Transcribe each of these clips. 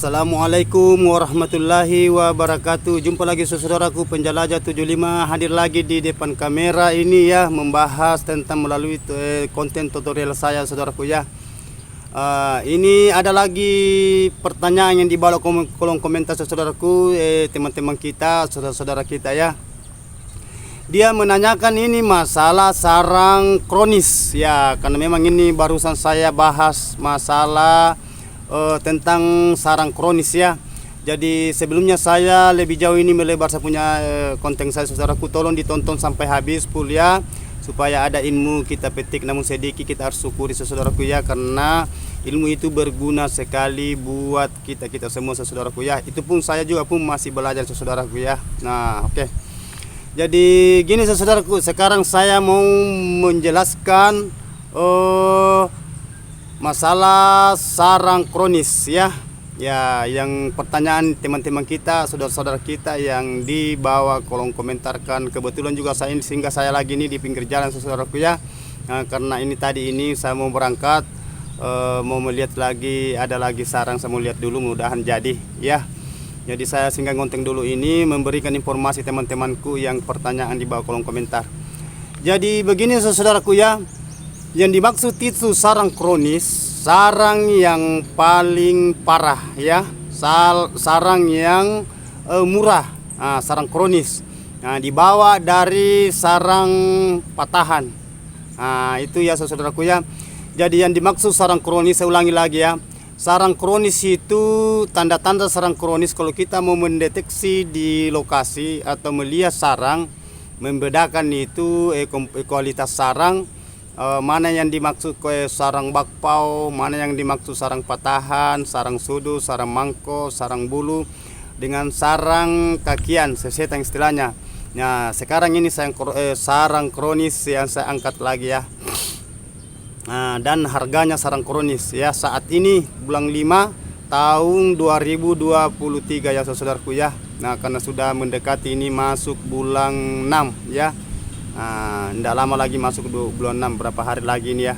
Assalamualaikum warahmatullahi wabarakatuh. Jumpa lagi saudaraku penjelajah 75 hadir lagi di depan kamera ini ya, membahas tentang melalui konten tutorial saya saudaraku ya. Ini ada lagi pertanyaan yang di bawah kolom komentar saudaraku, teman-teman kita, saudara-saudara kita ya. Dia menanyakan ini masalah sarang kronis ya, karena memang ini barusan saya bahas masalah tentang sarang kronis ya. Jadi sebelumnya saya lebih jauh ini melebar saya punya konten saya saudaraku, tolong ditonton sampai habis full ya, supaya ada ilmu kita petik namun sedikit kita harus syukuri saudaraku ya, karena ilmu itu berguna sekali buat kita semua saudaraku ya. Itu pun saya juga pun masih belajar saudaraku ya. Nah oke. Jadi gini saudaraku, sekarang saya mau menjelaskan masalah sarang kronis ya. Ya, yang pertanyaan teman-teman kita, saudara-saudara kita yang di bawah kolom komentarkan. Kebetulan juga saya sehingga saya lagi ini di pinggir jalan saudaraku ya. Nah, karena ini tadi ini saya mau berangkat, mau melihat lagi ada lagi sarang, saya mau lihat dulu mudahan jadi ya. Jadi saya singgah ngonteng dulu ini memberikan informasi teman-temanku yang pertanyaan di bawah kolom komentar. Jadi begini saudaraku ya, yang dimaksud itu sarang kronis, sarang yang paling parah ya, sarang yang murah, sarang kronis. Nah, dibawa dari sarang patahan. Nah, itu ya saudaraku ya. Jadi yang dimaksud sarang kronis, saya ulangi lagi ya. Sarang kronis itu tanda-tanda sarang kronis kalau kita mau mendeteksi di lokasi atau melihat sarang, membedakan itu kualitas sarang, mana yang dimaksud sarang bakpao, mana yang dimaksud sarang patahan, sarang sudu, sarang mangko, sarang bulu dengan sarang kakian, sesetan istilahnya. Nah, sekarang ini sarang kronis yang saya angkat lagi ya. Nah, dan harganya sarang kronis ya saat ini bulan 5 tahun 2023 ya saudaraku ya. Nah, karena sudah mendekati ini masuk bulan 6 ya. Tidak lama lagi masuk bulan 6, berapa hari lagi ini ya.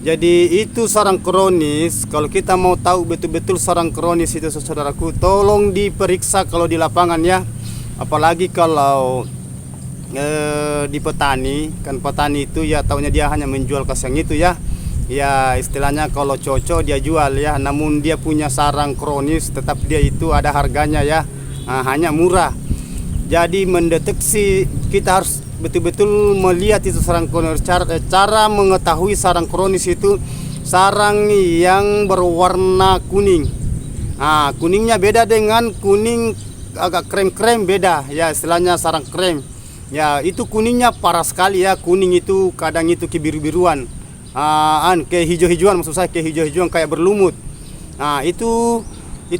Jadi itu sarang kronis. Kalau kita mau tahu betul-betul sarang kronis itu saudaraku, tolong diperiksa kalau di lapangan ya. Apalagi kalau di petani, kan petani itu ya taunya dia hanya menjual kasang itu ya. Ya istilahnya kalau cocok dia jual ya, namun dia punya sarang kronis tetap dia itu ada harganya ya. Hanya murah. Jadi mendeteksi kita harus betul-betul melihat itu sarang kronis. Cara mengetahui sarang kronis itu sarang yang berwarna kuning. Kuningnya beda dengan kuning agak krem-krem, beda ya, istilahnya sarang krem. Ya, itu kuningnya parah sekali ya. Kuning itu kadang itu kebiru-biruan. Kayak hijau-hijauan, maksud saya kayak hijau-hijauan kayak berlumut. Nah, itu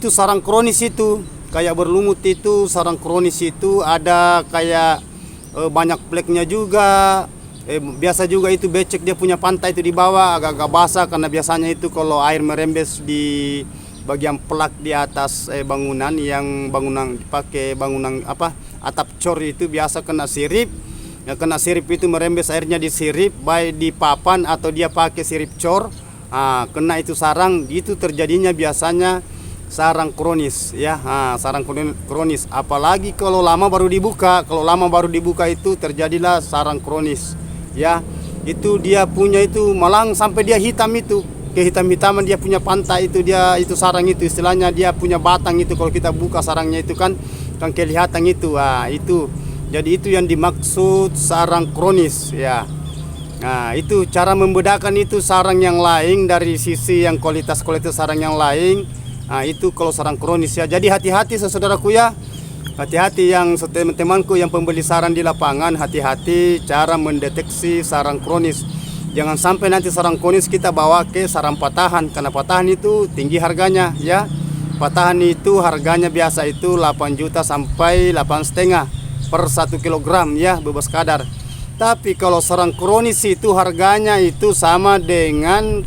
sarang kronis itu. Kayak berlumut itu sarang kronis itu ada kayak banyak pleknya juga. Biasa juga itu becek dia punya pantai itu di bawah agak-agak basah, karena biasanya itu kalau air merembes di bagian plak di atas bangunan yang dipakai bangunan atap cor itu biasa kena sirip ya, kena sirip itu merembes airnya di sirip, baik di papan atau dia pakai sirip cor, kena itu sarang, itu terjadinya biasanya sarang kronis ya. Sarang kronis apalagi kalau lama baru dibuka, itu terjadilah sarang kronis ya. Itu dia punya itu malang sampai dia hitam, itu kehitam-hitaman dia punya pantai itu, dia itu sarang itu istilahnya dia punya batang itu, kalau kita buka sarangnya itu kan kelihatan itu. Itu jadi itu yang dimaksud sarang kronis ya. Nah, itu cara membedakan itu sarang yang lain dari sisi yang kualitas sarang yang lain. Itu kalau sarang kronis ya. Jadi hati-hati saudaraku ya. Hati-hati yang teman-temanku yang pembeli sarang di lapangan, hati-hati cara mendeteksi sarang kronis. Jangan sampai nanti sarang kronis kita bawa ke sarang patahan, karena patahan itu tinggi harganya ya. Patahan itu harganya biasa itu 8 juta sampai 8,5 per 1 kilogram ya, bebas kadar. Tapi kalau sarang kronis itu harganya itu sama dengan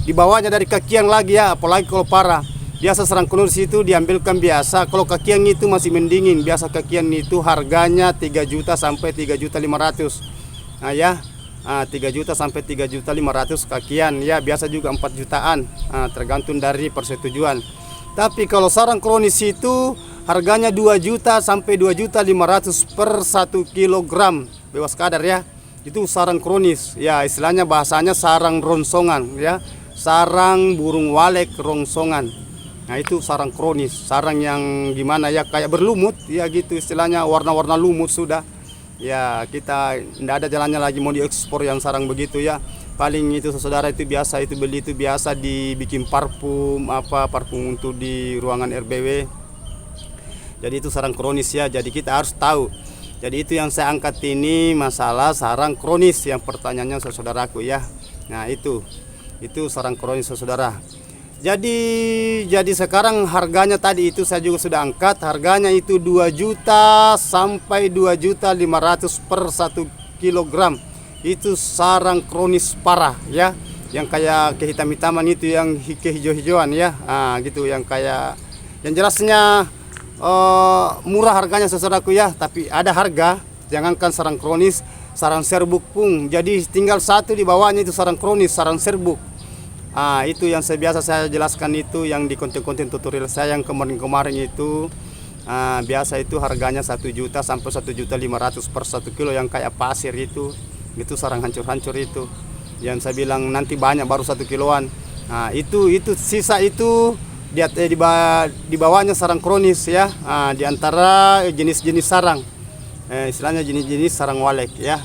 dibawanya dari kakian lagi ya, apalagi kalau parah. Biasa sarang kronis itu diambilkan biasa, kalau kakian itu masih mendingin. Biasa kakian itu harganya 3 juta sampai 3 juta 500. Nah ya, 3 juta sampai 3 juta 500 kakian ya, biasa juga 4 jutaan, tergantung dari persetujuan. Tapi kalau sarang kronis itu harganya 2 juta sampai 2.500.000 per 1 kilogram, bebas kadar ya. Itu sarang kronis. Ya, istilahnya bahasanya sarang rongsongan ya. Sarang burung walet rongsongan. Nah, itu sarang kronis, sarang yang gimana ya, kayak berlumut ya gitu istilahnya, warna-warna lumut sudah. Ya, kita tidak ada jalannya lagi mau diekspor yang sarang begitu ya. Paling itu saudara itu biasa itu beli itu biasa dibikin parfum parfum untuk di ruangan RBW. Jadi itu sarang kronis ya. Jadi kita harus tahu. Jadi itu yang saya angkat ini masalah sarang kronis yang pertanyaannya saudaraku ya. Nah, itu sarang kronis saudara. Jadi sekarang harganya tadi itu saya juga sudah angkat, harganya itu 2 juta sampai 2.500.000 per 1 kilogram. Itu sarang kronis parah ya, yang kayak kehitam-hitaman itu, yang kehijau-hijauan ya, gitu, yang kayak, yang jelasnya murah harganya saudaraku ya. Tapi ada harga, jangankan sarang kronis, sarang serbuk pun. Jadi tinggal satu di bawahnya itu sarang kronis, sarang serbuk. Itu yang biasa saya jelaskan itu yang di konten-konten tutorial saya yang kemarin-kemarin itu. Biasa itu harganya 1 juta sampai 1.500.000 per 1 kilo, yang kayak pasir itu sarang hancur-hancur itu. Yang saya bilang nanti banyak baru 1 kiloan. Itu sisa itu di bawahnya sarang kronis ya. Di antara jenis-jenis sarang, istilahnya jenis-jenis sarang walet ya.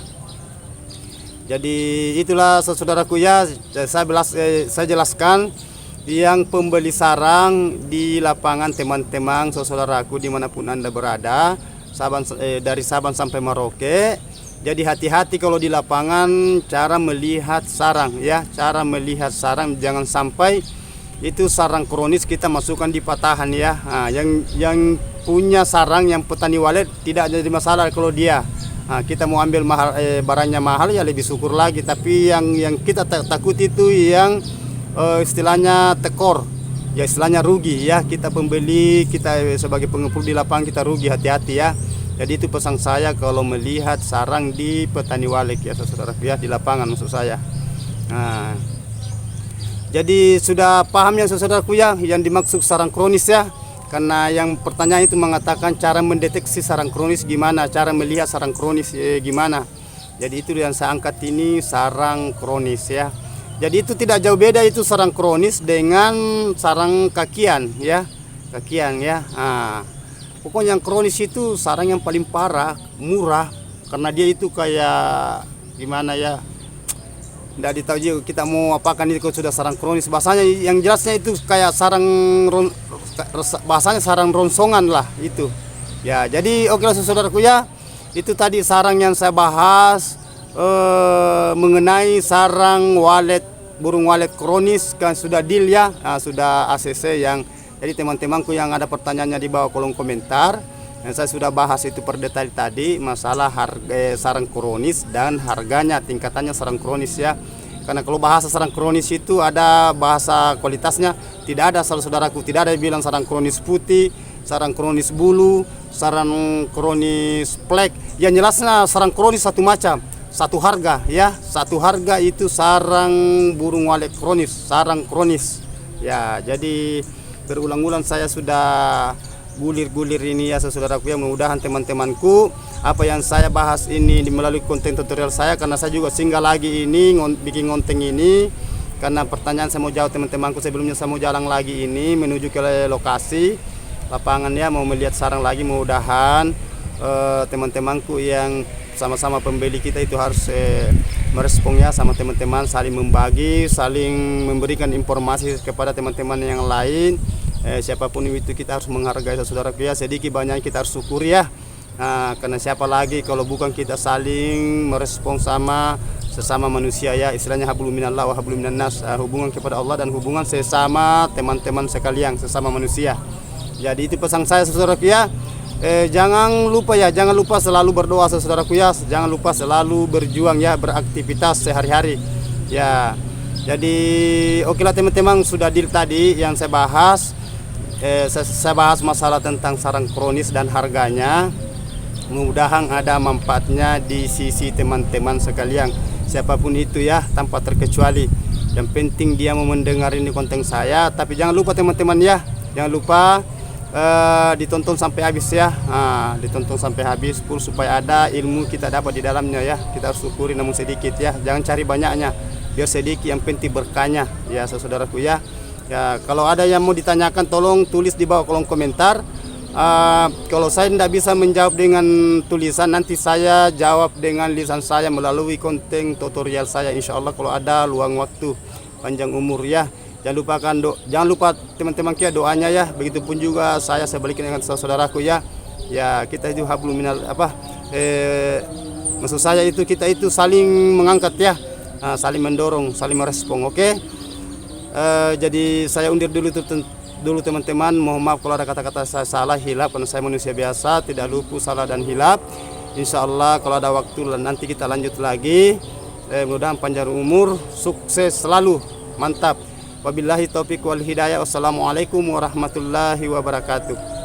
Jadi itulah saudaraku ya, saya jelaskan yang pembeli sarang di lapangan teman-teman saudaraku dimanapun Anda berada, dari Sabang sampai Merauke. Jadi hati-hati kalau di lapangan cara melihat sarang ya, cara melihat sarang, jangan sampai itu sarang kronis kita masukkan di patahan ya. Yang punya sarang yang petani walet tidak jadi masalah kalau dia. Kita mau ambil mahal, barangnya mahal ya lebih syukur lagi. Tapi yang kita takut itu yang istilahnya tekor ya, istilahnya rugi ya. Kita pembeli, kita sebagai pengepul di lapangan kita rugi, hati-hati ya. Jadi itu pesan saya kalau melihat sarang di petani walet ya saudara ya, di lapangan maksud saya. Jadi sudah paham ya saudaraku ya yang dimaksud sarang kronis ya. Karena yang pertanyaan itu mengatakan cara mendeteksi sarang kronis gimana, cara melihat sarang kronis gimana. Jadi itu yang saya angkat ini, sarang kronis ya. Jadi itu tidak jauh beda itu sarang kronis dengan sarang kakian ya. Kakian ya. Pokoknya yang kronis itu sarang yang paling parah, murah, karena dia itu kayak gimana ya, tidak ditahu juga kita mau apakan itu kalau sudah sarang kronis. Bahasanya yang jelasnya itu kayak bahasanya sarang rongsongan lah itu ya. Jadi oke lah saudaraku ya, itu tadi sarang yang saya bahas mengenai sarang walet, burung walet kronis, kan sudah deal ya, sudah ACC yang. Jadi teman-temanku yang ada pertanyaannya di bawah kolom komentar, yang saya sudah bahas itu per detail tadi masalah harga sarang kronis dan harganya, tingkatannya sarang kronis ya. Karena kalau bahasa sarang kronis itu ada bahasa kualitasnya, tidak ada saudaraku, tidak ada yang bilang sarang kronis putih, sarang kronis bulu, sarang kronis plek. Yang jelasnya sarang kronis satu macam, satu harga ya, satu harga itu sarang burung walet kronis, sarang kronis ya. Jadi berulang-ulang saya sudah gulir-gulir ini ya saudaraku ya. Mudah-mudahan teman-temanku apa yang saya bahas ini melalui konten tutorial saya, karena saya juga singgah lagi ini bikin konten ini karena pertanyaan saya mau jawab teman-temanku. Sebelumnya saya mau jalan lagi ini menuju ke lokasi lapangan ya, mau melihat sarang lagi. Mudah-mudahan teman-temanku yang sama-sama pembeli kita itu harus meresponnya sama teman-teman, saling membagi, saling memberikan informasi kepada teman-teman yang lain. Siapapun itu kita harus menghargai saudaraku ya, sedikit banyak kita harus syukuri ya. Karena siapa lagi kalau bukan kita saling merespons sama sesama manusia ya, istilahnya hablum minallah wa hablum minan nas, hubungan kepada Allah dan hubungan sesama teman-teman sekalian, sesama manusia. Jadi itu pesan saya saudaraku ya. Jangan lupa selalu berdoa saudaraku ya, jangan lupa selalu berjuang ya, beraktivitas sehari-hari ya. Jadi oke lah teman-teman, sudah deal tadi yang saya bahas. Saya bahas masalah tentang sarang kronis dan harganya. Mudah-mudahan ada manfaatnya di sisi teman-teman sekalian, siapapun itu ya, tanpa terkecuali. Yang penting dia mau mendengar ini konten saya. Tapi jangan lupa teman-teman ya, Jangan lupa ditonton sampai habis ya, ditonton sampai habis full supaya ada ilmu kita dapat di dalamnya ya. Kita harus syukuri namun sedikit ya, jangan cari banyaknya, biar sedikit yang penting berkahnya ya saudaraku ya. Ya kalau ada yang mau ditanyakan tolong tulis di bawah kolom komentar. Kalau saya tidak bisa menjawab dengan tulisan, nanti saya jawab dengan lisan saya melalui konten tutorial saya, insya Allah kalau ada luang waktu, panjang umur ya. Jangan lupa teman-teman kita doanya ya. Begitupun juga saya sebaliknya dengan saudaraku ya. Ya kita itu hablum minal maksud saya itu kita itu saling mengangkat ya, saling mendorong, saling merespon. Oke. Jadi saya undur dulu teman-teman. Mohon maaf kalau ada kata-kata saya salah, hilaf, karena saya manusia biasa, tidak luput salah dan hilaf. Insya Allah kalau ada waktu nanti kita lanjut lagi. Mudah-mudahan panjang umur, sukses selalu, mantap. Wabillahi taufiq wal hidayah. Wassalamualaikum warahmatullahi wabarakatuh.